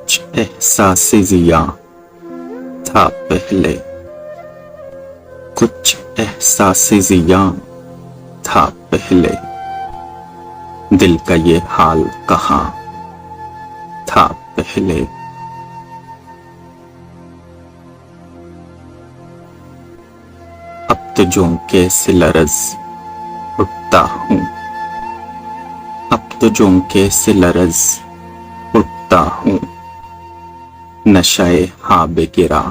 कुछ एहसास जिया था पहले, कुछ एहसास जिया था पहले, दिल का ये हाल कहाँ था पहले। अब तो झोंके से लरज उठता हूँ, अब तो झोंके से लरज उठता हूँ, नशाए हाबे गिरा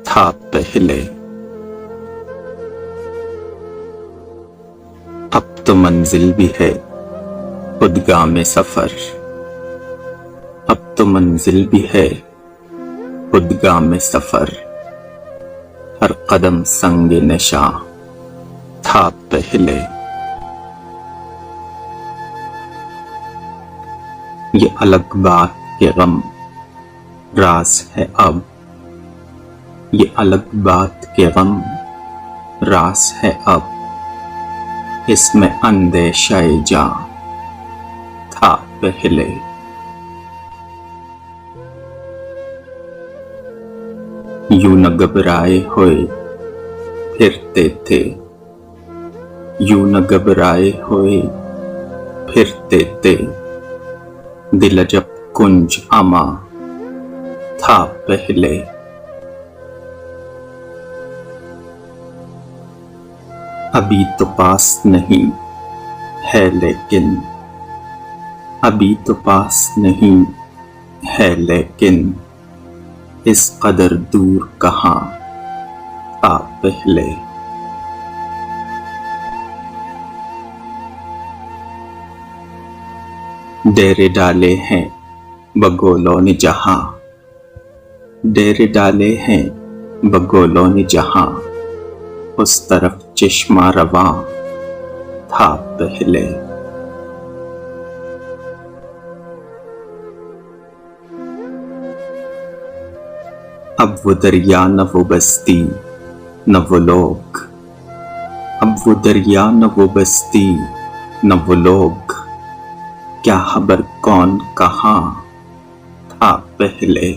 था पहले। अब तो मंजिल भी है खुदगामे सफर, अब तो मंजिल भी है खुदगामे सफर, हर कदम संगे नशा था पहले। ये अलग बात के गम राज है अब, ये अलग बात के गम राज है अब, इसमें अंदेशाए जा था पहले। यूं न घबराए हुए फिरते थे, यूं न घबराए हुए फिरते थे, दिल जब कुंज अमा था पहले। अभी तो पास नहीं है लेकिन, अभी तो पास नहीं है लेकिन, इस कदर दूर कहाँ था पहले। डेरे डाले हैं बगोलों ने जहां, डेरे डाले हैं बगोलों ने जहां, उस तरफ चश्मा रवा था पहले। अब वो दरिया न वो बस्ती न वो लोग, अब वो दरिया न वो बस्ती न वो लोग, क्या खबर कौन कहाँ था पहले।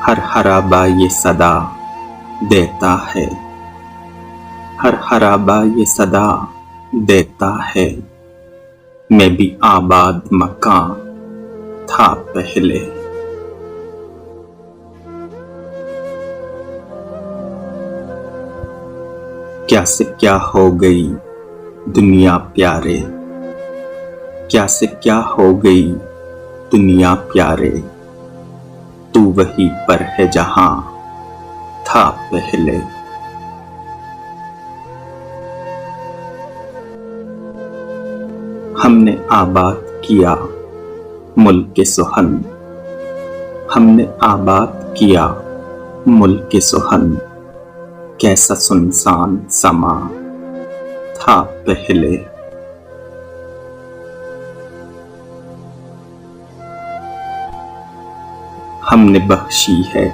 हर हराबा ये सदा देता है, हर हराबा ये सदा देता है, मैं भी आबाद मकान था पहले। क्या से क्या हो गई दुनिया प्यारे, क्या से क्या हो गई दुनिया प्यारे, तू वहीं पर है जहां था पहले। हमने आबाद किया मुल्क सुहन, हमने आबाद किया मुल्क सुहन, कैसा सुनसान समा था पहले। हमने बख्शी है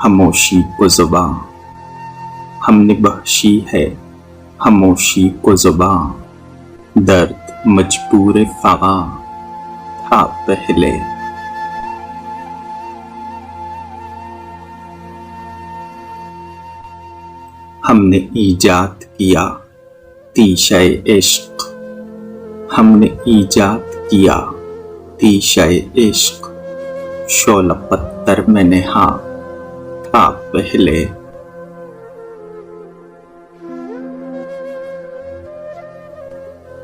खामोशी को जुबां, हमने बख्शी है खामोशी को जुबां, दर्द मजबूर फगा था पहले। हमने ईजाद किया तीशे इश्क, हमने ईजाद किया तीशे इश्क, शोला पत्थर में नेहा था पहले।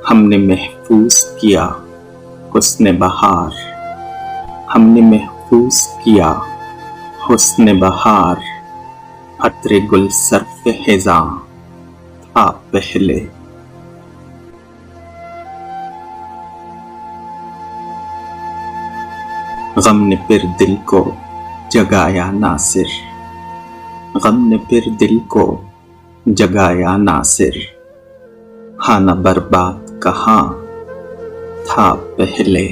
हमने महफूज किया हुस्न बहार, हमने महफूज किया हुस्न बहार, अत्रे गुल सर्फ हिज़ा था पहले। गम ने फिर दिल को जगाया नासिर, गम ने फिर दिल को जगाया नासिर, खाना बर्बाद कहाँ था पहले।